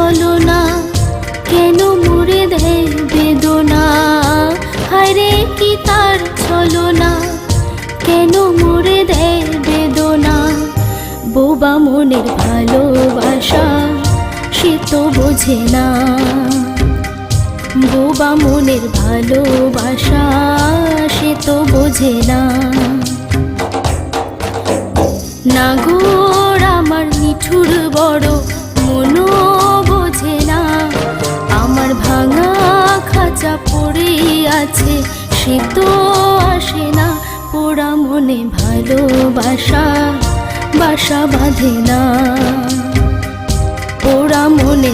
ছলনা, কেন মুড়ে দেয় বেদনা। হায়রে কি তার ছলনা, কেন মুড়ে দেয় বেদনা। বোবা মনের ভালোবাসা সে তো বোঝে না, বোবা মনের ভালোবাসা সে তো বোঝে না। নাগর আমার নিঠুর বড়, মনও বোঝে না। আমার ভাঙা খাঁচা পড়ে আছে, সে তো আসে না। পোড়া মনে ভালোবাসা বাসা বাঁধে না, পোড়া মনে